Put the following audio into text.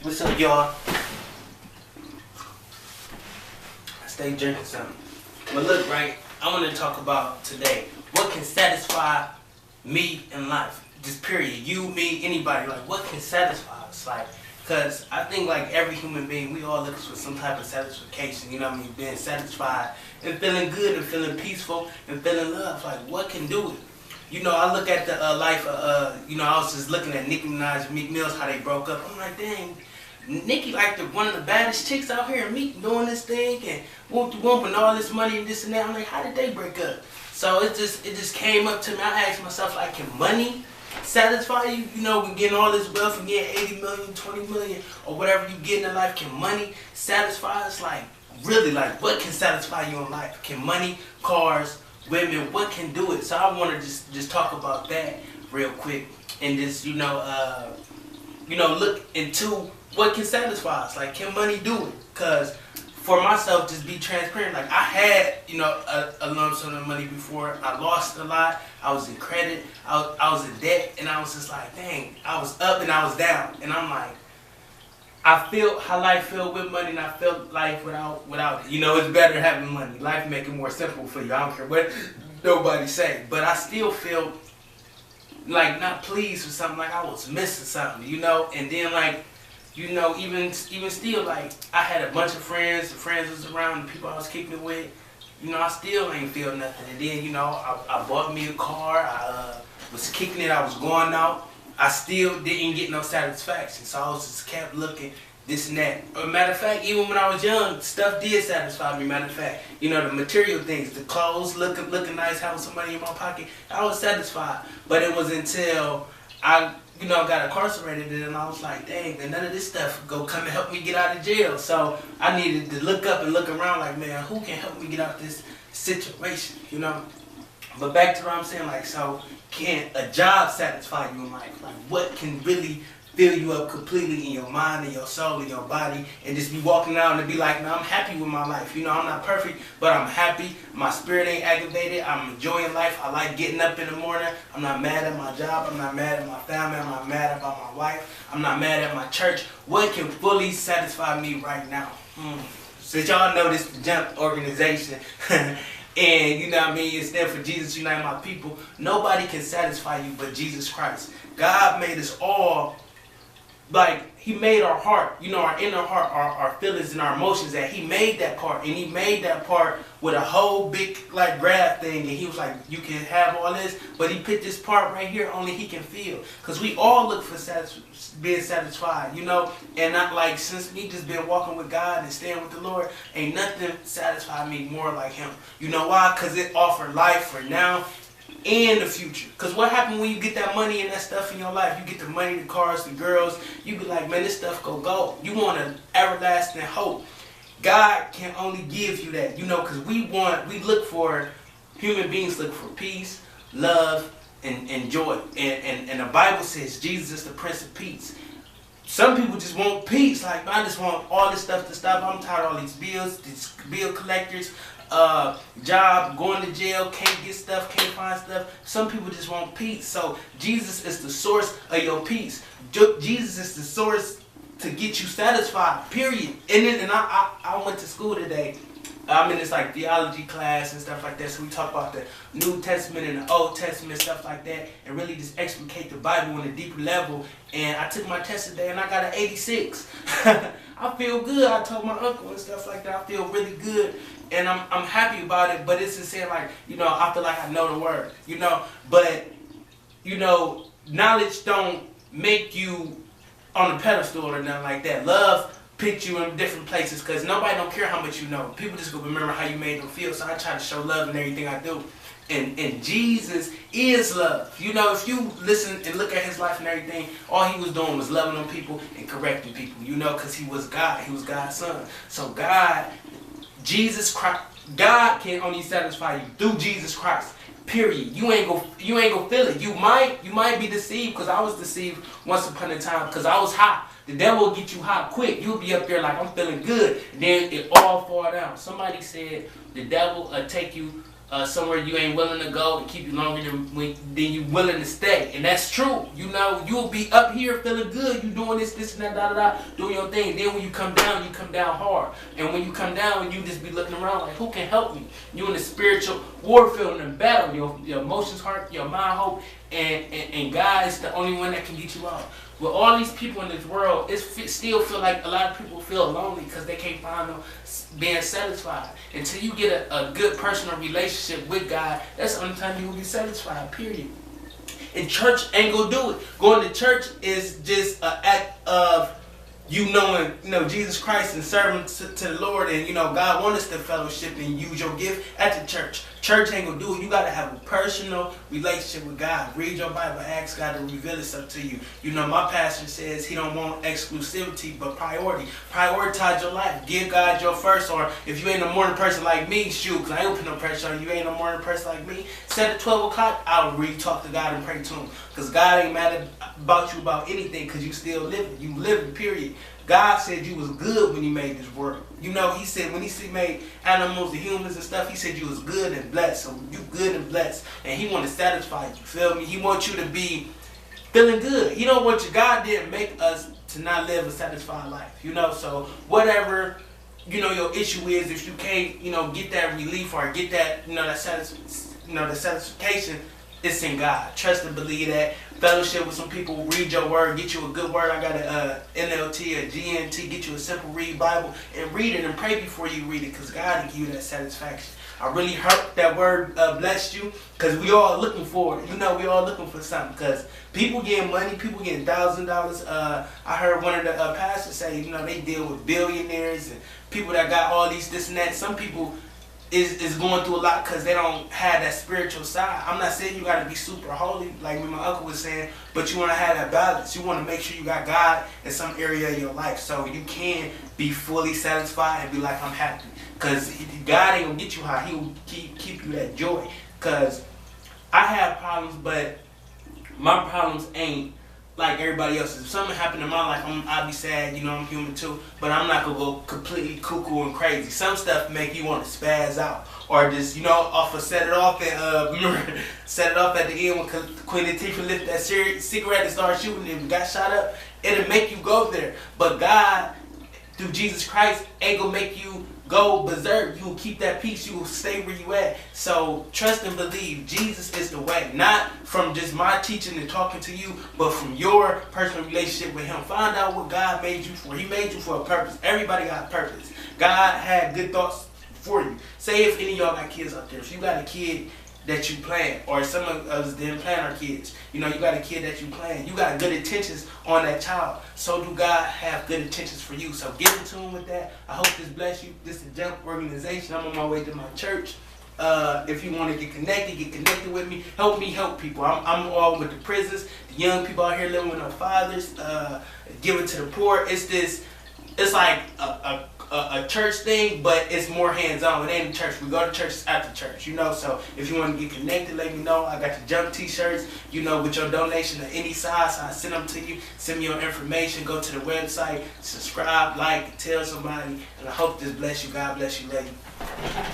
What's up, y'all? Stay drinking something. But look, right, I want to talk about today what can satisfy me in life. Just period. You, me, anybody. Like, what can satisfy us? Like, because I think, like, every human being, we all look for some type of satisfaction. You know what I mean? Being satisfied and feeling good and feeling peaceful and feeling love. Like, what can do it? You know, I look at the life of, I was just looking at Nicki Minaj and Meek Mills, how they broke up. I'm like, dang, Nicki like one of the baddest chicks out here, and Meek doing this thing and whooping all this money and this and that. I'm like, how did they break up? So it just came up to me. I asked myself, like, can money satisfy you? You know, when getting all this wealth and getting 80 million, 20 million, or whatever you get in life, can money satisfy us? Like, really, like, what can satisfy you in life? Can money, cars, women, what can do it? So I want to just talk about that real quick and just, look into what can satisfy us. Like, can money do it? Because for myself, just be transparent. Like, I had, a lump sum of money before. I lost a lot. I was in credit. I was in debt. And I was just like, dang, I was up and I was down. And I'm like, I feel how life feel with money, and I felt life without it. It's better having money. Life make it more simple for you. I don't care what nobody say. But I still feel like not pleased with something, like I was missing something, And then, like, even still, like, I had a bunch of friends. The friends was around, the people I was kicking it with. I still ain't feel nothing. And then, I bought me a car. I was kicking it. I was going out. I still didn't get no satisfaction. So I was just kept looking, this and that. As a matter of fact, even when I was young, stuff did satisfy me. Matter of fact, the material things, the clothes, looking nice, having some money in my pocket, I was satisfied. But it was until I got incarcerated, and I was like, dang, man, none of this stuff go come and help me get out of jail. So I needed to look up and look around like, man, who can help me get out of this situation, But back to what I'm saying, like, so can a job satisfy you in life? Like, what can really fill you up completely in your mind and your soul and your body, and just be walking out and be like, man, I'm happy with my life. I'm not perfect, but I'm happy. My spirit ain't aggravated. I'm enjoying life. I like getting up in the morning. I'm not mad at my job. I'm not mad at my family. I'm not mad about my wife. I'm not mad at my church. What can fully satisfy me right now? Since y'all know this the Jump organization, and it stands for Jesus Unite My People, nobody can satisfy you but Jesus Christ. God made us all, like, he made our heart, our inner heart, our feelings and our emotions, that he made that part, and he made that part with a whole big, like, graph thing, and he was like, you can have all this, but he put this part right here only he can feel, because we all look for being satisfied, and not, like, since me just been walking with God and staying with the Lord, ain't nothing satisfied me more like him. You know why? Because it offered life for now and the future. Because what happened when you get that money and that stuff in your life? You get the money, the cars, the girls, you be like, man, this stuff go. You want an everlasting hope. God can only give you that, because human beings look for peace, love, and joy. And the Bible says Jesus is the Prince of Peace. Some people just want peace. Like, I just want all this stuff to stop. I'm tired of all these bills, these bill collectors, job, going to jail, can't get stuff, can't find stuff. Some people just want peace. So Jesus is the source of your peace. Jesus is the source to get you satisfied, period. And I went to school today. I'm in this, like, theology class and stuff like that. So we talk about the New Testament and the Old Testament, stuff like that, and really just explicate the Bible on a deeper level. And I took my test today and I got an 86. I feel good. I told my uncle and stuff like that. I feel really good. And I'm happy about it, but it's just saying, like, I feel like I know the word, But, knowledge don't make you on a pedestal or nothing like that. Love put you in different places, because nobody don't care how much you know. People just gonna remember how you made them feel. So I try to show love in everything I do. And Jesus is love. If you listen and look at his life and everything, all he was doing was loving on people and correcting people, because he was God. He was God's son. So Jesus Christ, God can only satisfy you through Jesus Christ. Period. You ain't gonna feel it. You might be deceived, because I was deceived once upon a time, because I was hot. The devil will get you hot quick. You'll be up there like, I'm feeling good. Then it all fall down. Somebody said the devil will take you somewhere you ain't willing to go and keep you longer than you willing to stay. And that's true. You know, you'll be up here feeling good. You doing this, and that, doing your thing. Then when you come down hard. And when you come down, you just be looking around like, who can help me? You in the spiritual warfare and battle. Your emotions, heart, your mind, hope, and God is the only one that can get you out. With all these people in this world, still feel like a lot of people feel lonely because they can't find no being satisfied. Until you get a good personal relationship with God, that's the only time you will be satisfied, period. And church ain't gonna do it. Going to church is just an act of you knowing, Jesus Christ and serving to the Lord, and God wants us to fellowship and use your gift at the church. Church ain't gonna do it. You gotta have a personal relationship with God. Read your Bible, ask God to reveal Himself to you. My pastor says he don't want exclusivity, but priority. Prioritize your life. Give God your first. Or if you ain't a morning person like me, shoot, because I ain't put no pressure on you. You ain't a morning person like me. Set at 12 o'clock, I'll read, talk to God, and pray to Him. Because God ain't mad about you about anything, because you still living. You living, period. God said you was good when He made this world. He said when He made animals and humans and stuff, He said you was good and blessed. So you good and blessed. And He want to satisfy you, feel me? He wants you to be feeling good. He don't want you. God didn't make us to not live a satisfied life. So whatever, your issue is, if you can't, get that relief or get that, that satisfaction, it's in God. Trust and believe that. Fellowship with some people, read your word, get you a good word. I got a NLT, a GNT, get you a simple read Bible, and read it and pray before you read it, because God will give you that satisfaction. I really hope that word blessed you, because we all looking for it. We all looking for something, because people getting money, people getting $1,000. I heard one of the pastors say, they deal with billionaires and people that got all these, this and that. Some people is going through a lot because they don't have that spiritual side. I'm not saying you got to be super holy, like my uncle was saying, but you want to have that balance. You want to make sure you got God in some area of your life, so you can be fully satisfied and be like, I'm happy. Because God ain't going to get you high. He will keep you that joy. Because I have problems, but my problems ain't like everybody else's. If something happened in my life, I'll be sad, I'm human too, but I'm not going to go completely cuckoo and crazy. Some stuff make you want to spaz out, or just, set it off and set it off at the end when Queen Latifah lifted that cigarette and started shooting and got shot up. It'll make you go there. But God, through Jesus Christ, ain't going to make you go berserk. You will keep that peace. You will stay where you at. So trust and believe Jesus is the way. Not from just my teaching and talking to you, but from your personal relationship with Him. Find out what God made you for. He made you for a purpose. Everybody got a purpose. God had good thoughts for you. Say if any of y'all got kids out there. If you got a kid that you plan, or some of us didn't plan our kids. You got a kid that you plan. You got good intentions on that child. So do God have good intentions for you. So get in tune with that. I hope this bless you. This is Jump Organization. I'm on my way to my church. If you want to get connected with me. Help me help people. I'm all with the prisons, the young people out here living with no fathers, giving to the poor. It's like a church thing, but it's more hands-on. It ain't a church. We go to church after church, So if you want to get connected, let me know. I got your Jump t-shirts, with your donation of any size. I send them to you. Send me your information. Go to the website. Subscribe, like, tell somebody. And I hope this bless you. God bless you. Love you.